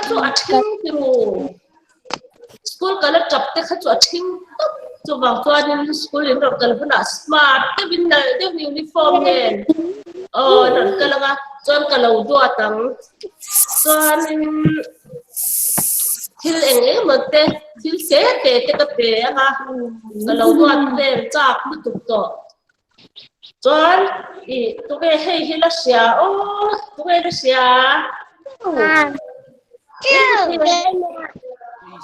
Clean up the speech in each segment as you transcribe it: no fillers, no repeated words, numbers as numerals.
chu a thing piru school kala chap te kha chu a thing chu bang chuan school in ro kal buna smart te bin na te uniform nen ron kala nga chuan kalo do atang chuan thil eng mate thil se te ka pe nga kalo do at chak mu tuk to chuan tu ke hei hila sia tu ke la sia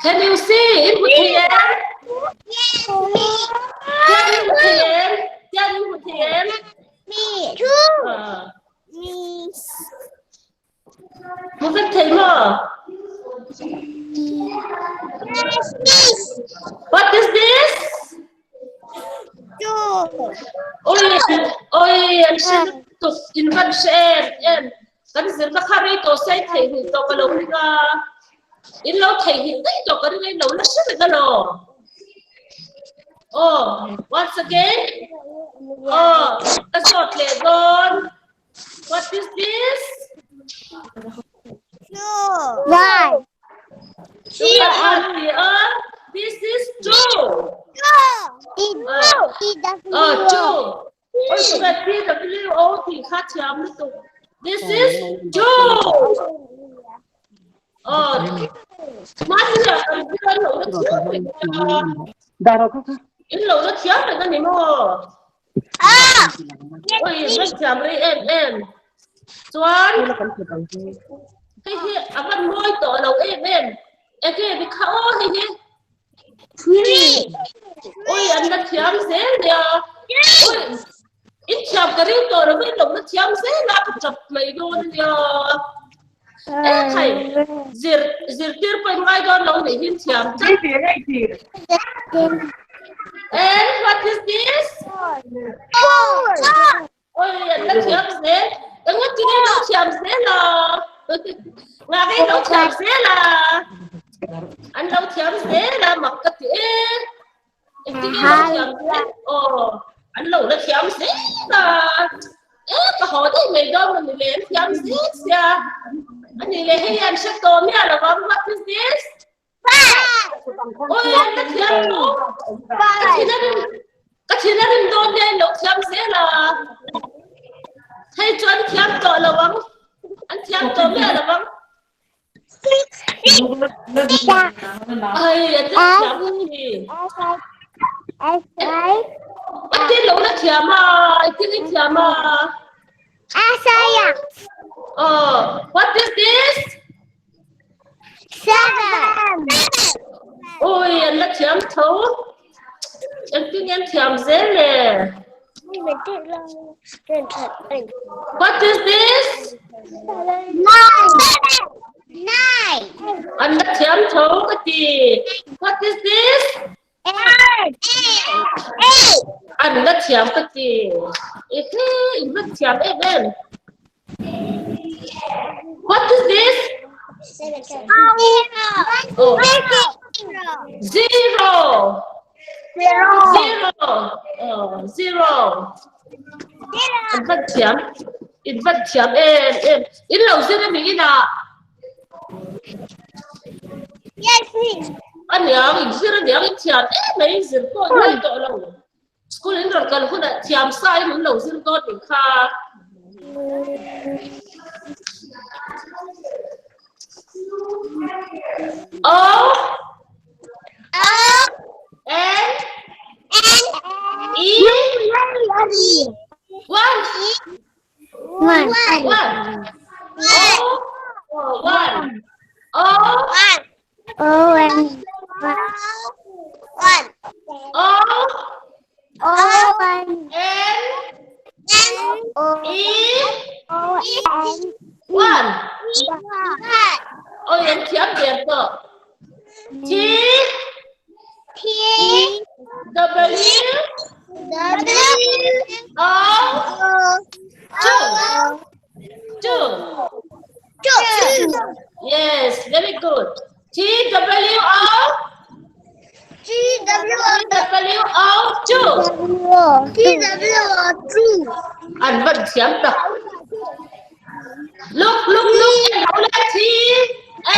can you see in Bhutan? Can you Bhutan? Me too. Me. Bhutan thấy mà? What is this? Ôi, anh sẽ tục in văn em cái gì nó khai to sẽ thấy thì to cái lồng ra in lâu thấy hiện đấy to cái này lâu nó sẽ cái lồng once again that's what they done. What is this? Why? This is two. Two. T-W-O thì khác chấm liên tục. This is two. Mắt là cái lỗ nó thiếu cái lỗ nó thiếu được cái gì mà. Ôi, nó chấm đi em. Chuan. Cái văn môi tổ đầu em. Em cái bị khao hay Three. Ôi, anh đã chấm xế nè. Ôi, ít chấm cái riêng tổ nó biết nó chấm xế là chụp mày luôn nè. Ê thầy, diệt tiết bên ngoài đó nó để hiên chấm. And what is this? Ôi, anh đã chấm xế. Đừng có chỉ nó chấm xế là. Nga cái nó chấm xế là. Anh đâu chấm xế là mặc cái gì? Em chỉ cái chấm xế. Anh lâu nó chấm xế là. Cái hỏi thấy mày đâu mà mày lên chấm xế xia. Anh này lên hay anh sẽ tôm nha là con what is this? Ôi anh đã chấm luôn. Cái chuyện nó đừng đôn đây nó chấm xế là. Hay cho anh chấm tội là vắng. Anh chấm tôm nha là vắng. Ôi anh đã chấm gì? Cái lỗ nó chấm à, cái chấm à. What is this? 7. Ôi anh đã chấm thấu. Em cứ nghe chấm dễ nè. What is this? 9. Anh đã chấm thấu cái gì? What is this? 8. Anh đã chấm cái gì? Anh đã chấm em. What is this? 0. In vật chấm em. In lâu xưa em nghĩ là. Anh nhớ in xưa nó nhớ in chấm em mấy giờ con nói tội lâu. School in rồi cần phải chấm sai mình lâu xưa con mình khác. O N E 1. Ôi em chấm đẹp rồi. T W O 2. Yes, very good. T W O 2. Anh vẫn chấm được. Look. Em đọc là T H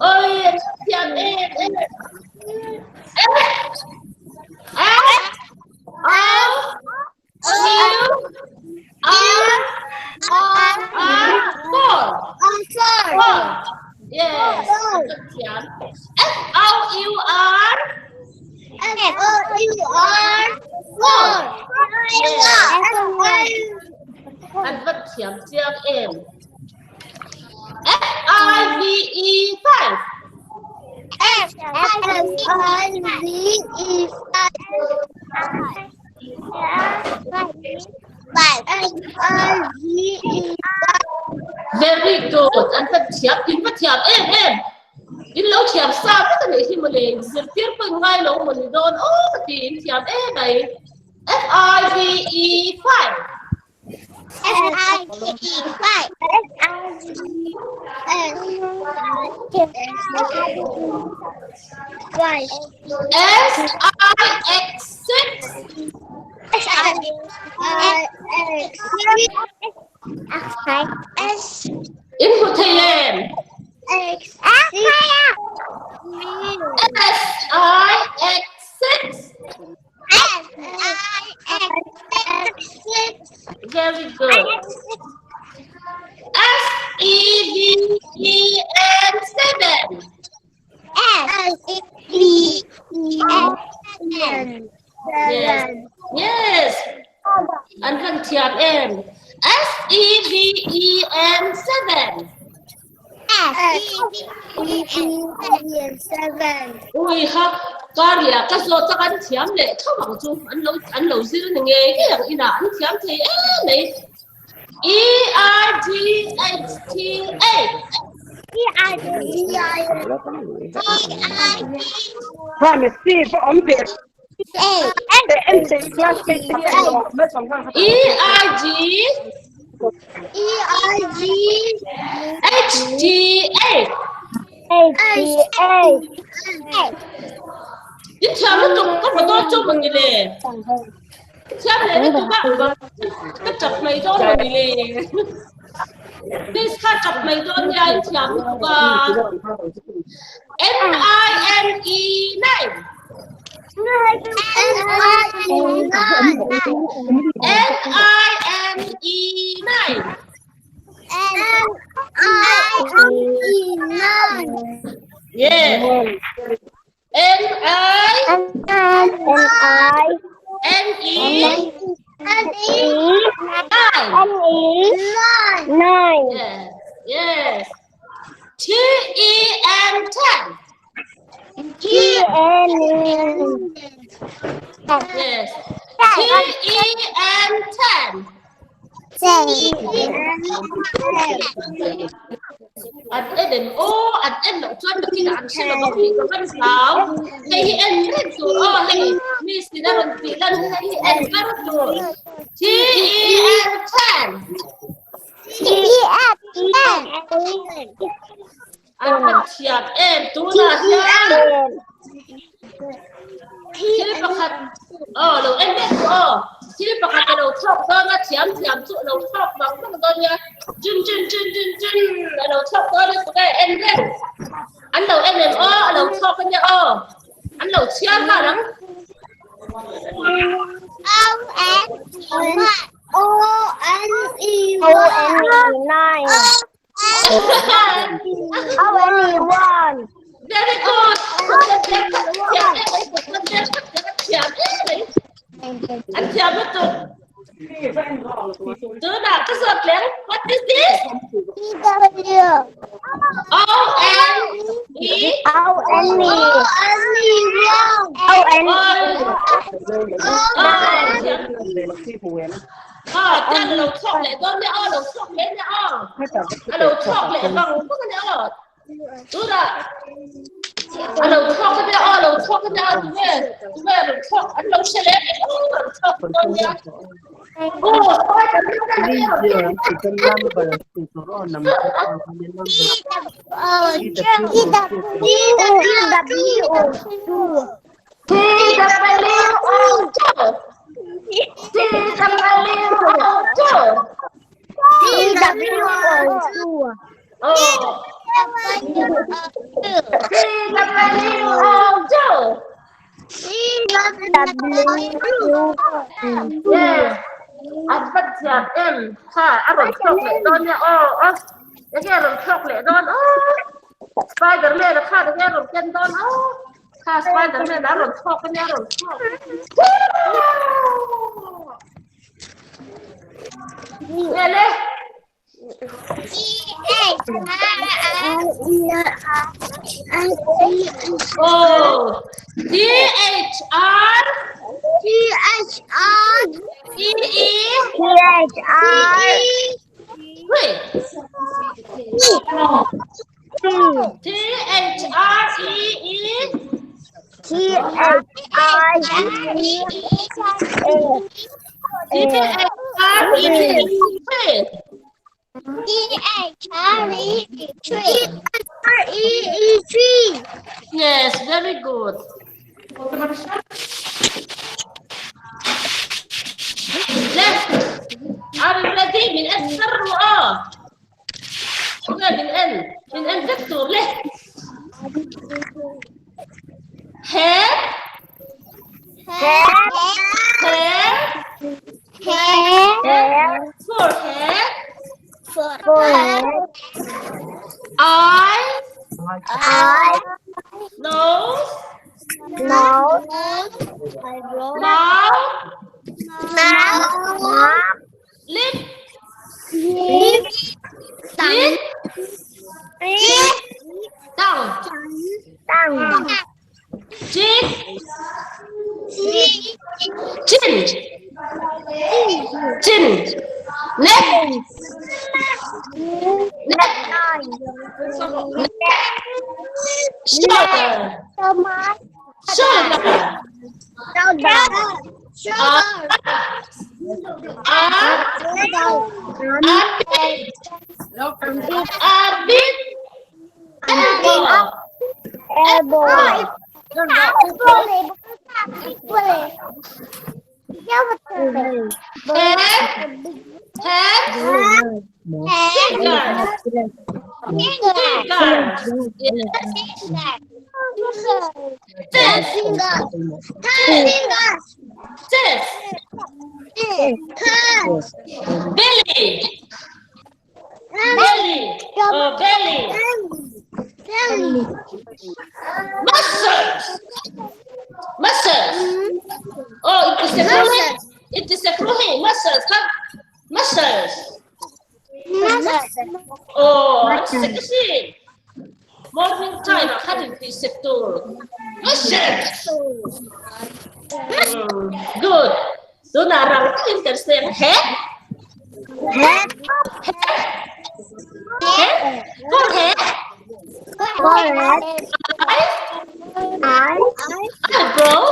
Ôi, thiểm em. Yes. F-O-U-R. Anh vẫn thiểm riêng em. F-I-V-E 5. Very good. Anh vẫn thiểm, in vẫn thiểm em. In lâu thiểm sao cái này khi mà để diệt tiết phần ngay lâu mình đồn thì in thiểm em này. F-I-V-E 5. S-I-X 6. In Thailand. S-I-X 6. Very good. S-E-V-E-N 7. Yes. Anh cần thiểm em. S-E-V-E-N 7. Ui ha, con ya cái số cho anh thiểm lệ không bằng chung anh lâu xí nó nghe cái gì nào anh thiểm thì này. E-R-G-H-T-A. Promise, see for on page. The empty class page. E-R-G H-T-A. Đi theo nó tụi có một đôi chung mình đi theo lấy nó tụi bạn nó chọc mày thôi mình đi đi xa chọc mày thôi nha theo nó tụi bạn N-I-N-E 9. Yes. N-I-N-E 9. Yes. T-E-N 10. Yes. T-E-N 10. Anh đến anh lộn chân được khi anh sẽ là một vị của văn giáo hay anh rất rồi hay mi sẽ là một vị lần hay anh rất rồi T-E-N 10. Anh bắt chặt em tú là Chili pakat. Lo em biết chili pakat đầu thọc đó nó chém trụ đầu thọc bằng cái con nha. Chun đầu thọc đó nó cái em biết. Anh đầu em lên đầu thọc cái nha anh đầu chém vào đó. O-N-E 9. O-N-E 1. Very good. Anh chào biết tôi. Tôi đã có sợt lên. What is this? E-W. O-N-E. O-N-E 1. Tên đầu thọc lại con nha đầu thọc lên nha đầu thọc lại bằng cái này tôi đã đầu thọc cái này đầu thọc cái này tôi về đầu thọc anh lâu xe lên đầu thọc con nha Oh. Yes. Advert siap em. Ha, arong chok lệ don nha. Oh. Cái arong chok lệ don. Oh. Spider-Man là kha được arong ken don. Oh. Kha Spider-Man là arong chok cái arong chok. Nghe lên. Oh, T-H-R Wait. Yes, very good. Left. Are you ready? من N سر من N فيكتور left. Head. Forehead. Eye. Nose. Mouth. Lip. Tongue. Chin. Neck. Belly. Muscles. Oh, it is a crowing. Muscles. Oh, sexy. Morning time, hadn't be sector. Muscles. Good. So now, understand head. Forehead. Eyebrow.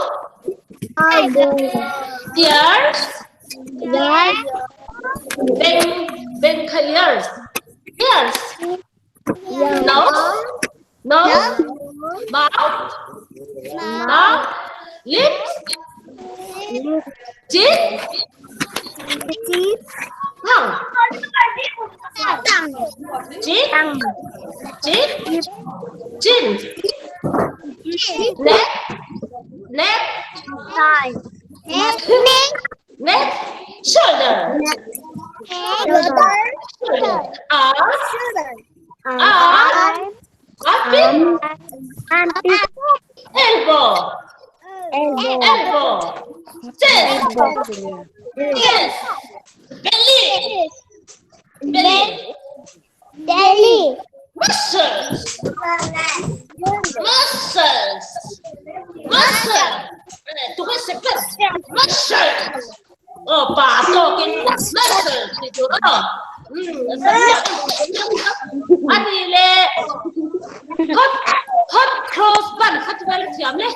Ears. Ears. Nose. Mouth. Lips. Teeth. Tongue. Chin. Neck. Shoulder. Armpit. Elbow. Chest. Belly. Muscles. Muscles. Oh, patokin muscles. Adile. Hot cross bun. Hot bun siam le.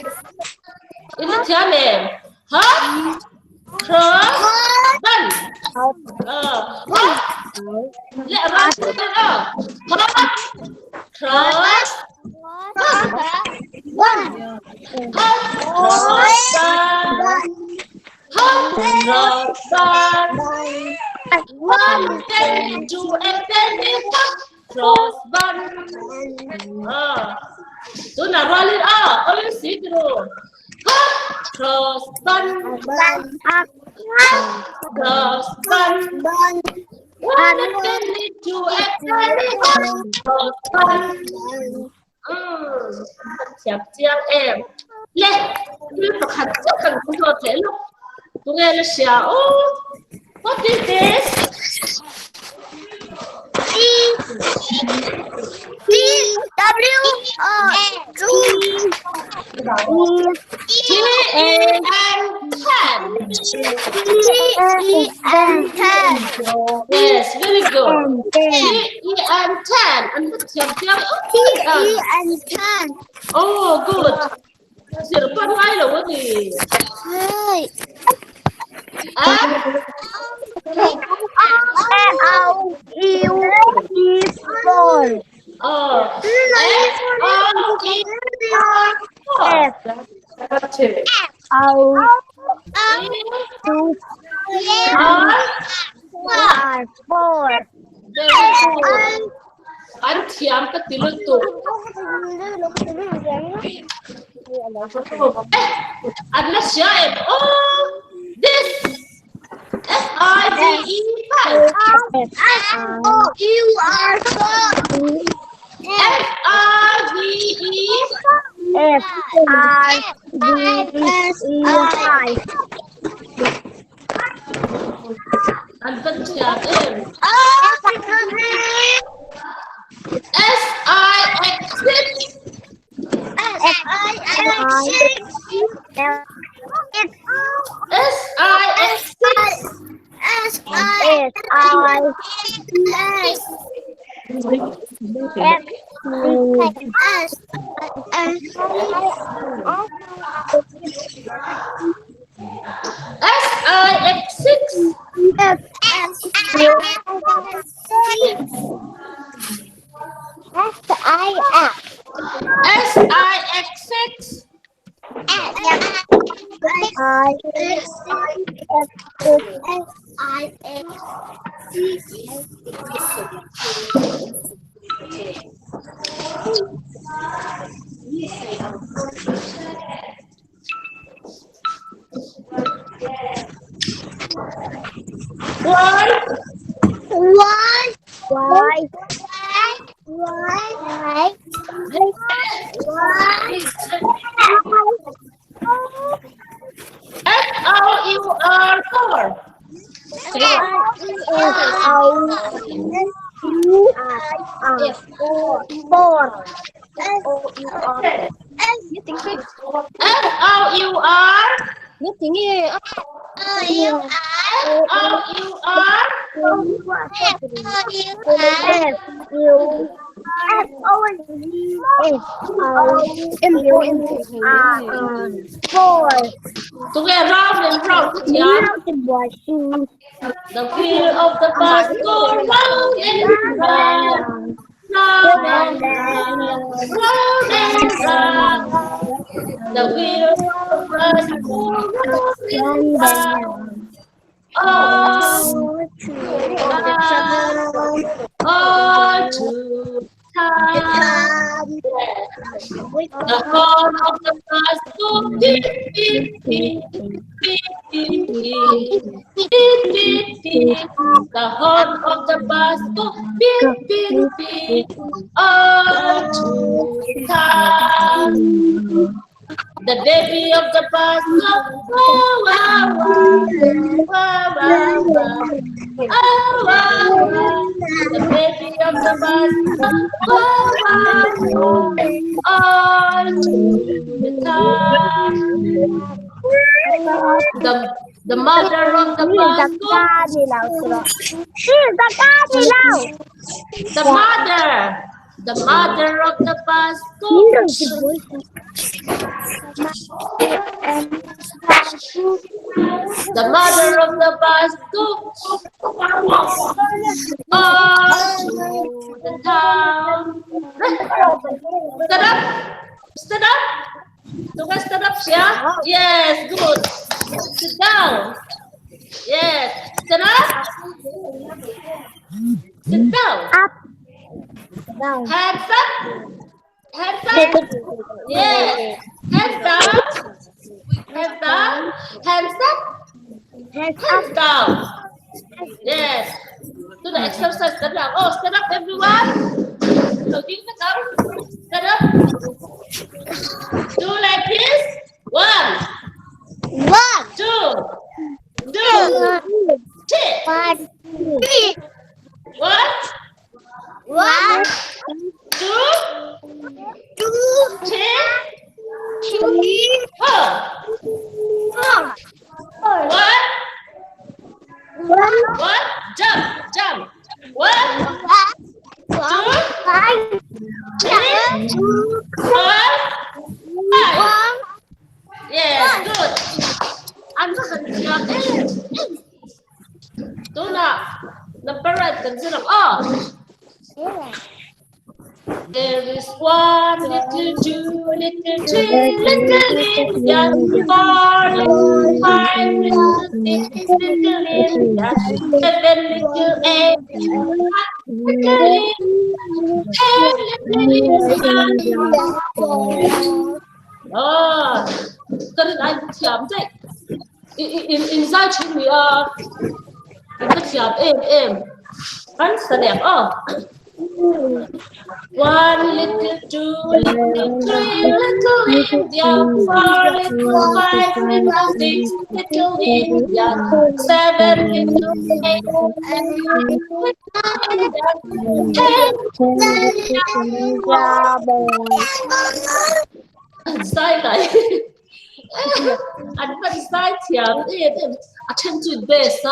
Itu siam le. Hot cross bun. Hot. Le apa? Hot cross bun. One, then two, and then hot cross Do not roll it up. Only see through. Cross bun. Cross bun. One family to a family. Cross bun. Chẹp chiếc em. Lên. Cứ tập hạt chắc cần không có thể lúc. Tôi nghe là xèo. What is this? Yes, very good. T-E-N-10. And what's your T-E-N-10. Oh, good. Zero point one là cái gì? F-O-U-E-4. Anh thiam cái tiếng liên tục. Anh là sao em? This F-I-V-E. F-I-V-E. Anh vẫn thiam em. S-I-X-6. Together round and round. The wheel of the bus go round and round. Round and round, round and round. The wheel of the bus go round and round. All to time. The horn of the bus go beep, beep, beep, beep, beep, beep, beep, beep, beep. The horn of the bus go beep, beep, beep, all to time. The baby of the bus go wow, wow, wow, wow, wow, wow. Oh, wow, wow. The baby of the bus go wow, wow, wow, all to the time. The mother of the bus go. The mother of the bus go. The mother of the bus go all to the town. Stand up. Stand up. Tugas stand up, yeah? Yes, good. Sit down. Yes. Stand up. Sit down. Hands up. Hands up. Yes. Hands down. Hands down. Hands up. Hands down. Yes. Do the exercise. Stand up. Oh, stand up, everyone. Đầu tiên stand up. Stand up. Do like this. 1, 2, 3. 1, 2, 3, 4. 1, jump. 1, 2, 3, 4, 5. Yes, good. Anh có hình chọn Đúng nào. Number right, consider all. There is 1, little 2, little 3, little young 4, little 5, little 6, little 7, little 8, little 10,跟anh chấm đấy. Inside chúng mình cái chấm em anh sẽ đẹp 1, little 2, little 3, little India, 4, little 5, little 6, little India, 7, little 8, sai lại anh vẫn sai chấm em attention bass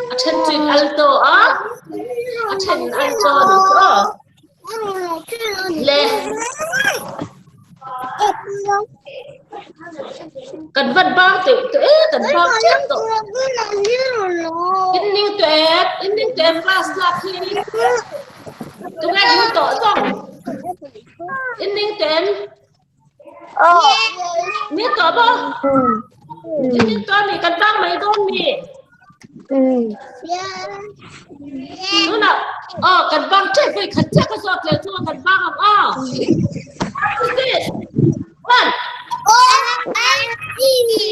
attention alto attention alto được lên cần vân bao tự cần bao chết rồi in new tuyệt fast là khi chúng ta yêu tổ xong in new tuyệt biết có không in new con thì cần bao mấy con nhỉ đúng nào cần băng chạy với khẩn chắc cái giọt lệ chua cần băng không what's this 1 O-N-E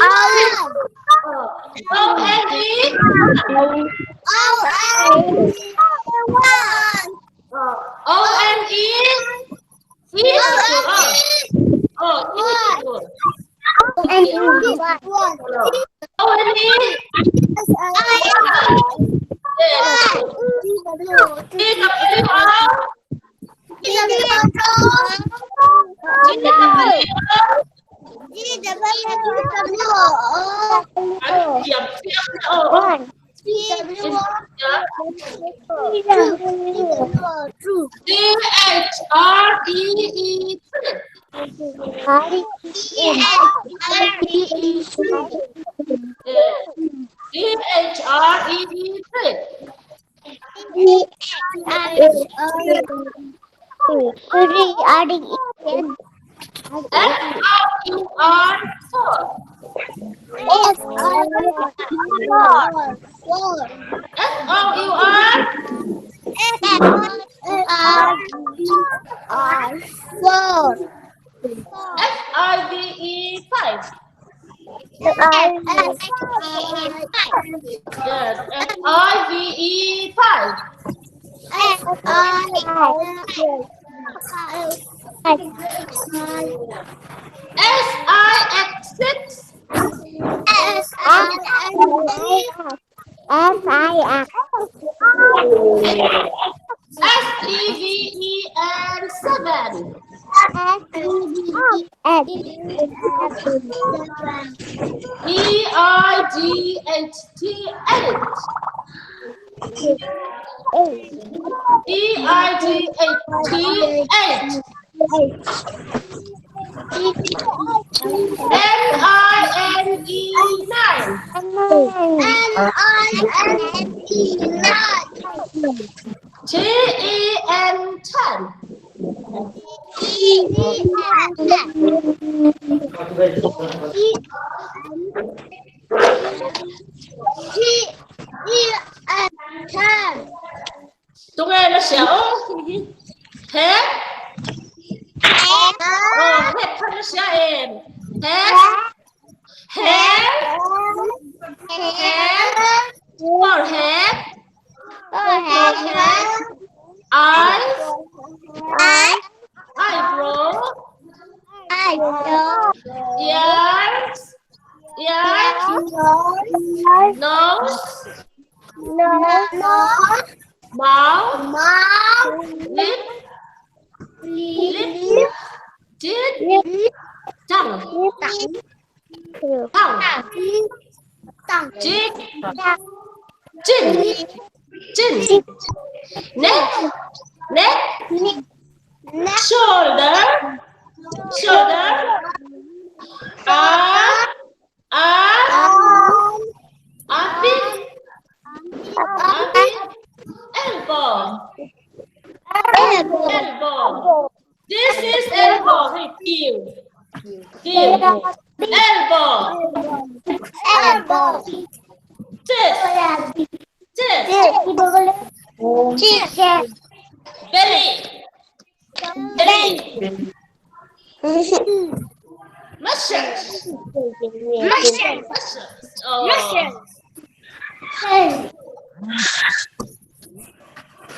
tụi nghe nó xéo nó sẽ em. Head. Forehead. Eyes. Eyebrow. Ears. Nose. Mouth. Lip. Teeth. Tongue. Cheek. Chin. Neck. Shoulder. Armpit. Elbow. This is elbow. Hey, Elbow. Chest. Belly. Muscles.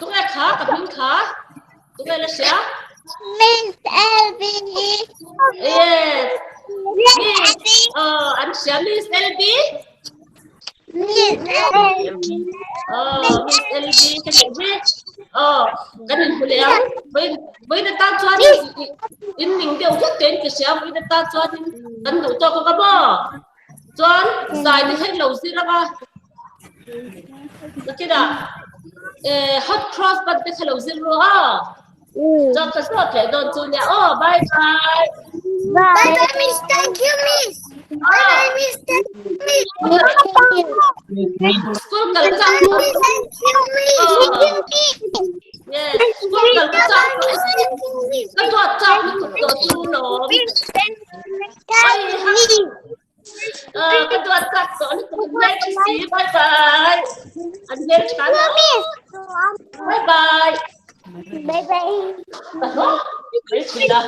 Tụi em khó cặp những khó. Tụi em là sẽ. Miss LB. Yes. Anh sẽ Miss LB. Miss LB. Miss LB cái gì? Cái này phụ liệu. Với người ta cho in mình đều thức đến cái sẽ với người ta cho anh đủ cho có cái bò. Cho anh dài thì hết lâu gì đó coi. Được chưa nào? Hot cross bắt cái hello zero cho cái số thể đồn chú nhà. Bye bye. Bye bye Miss, thank you Miss. Bye Miss, thank you Miss. School cần chăm. Thank you Miss. Yes, school cần chăm. Cái thuật chăm nó cực độ chú nó. Cái thuật chăm nó cực nhanh xí. Bye bye. Anh nhé chán. Bye bye. Bye bye. Mấy chuyện đó.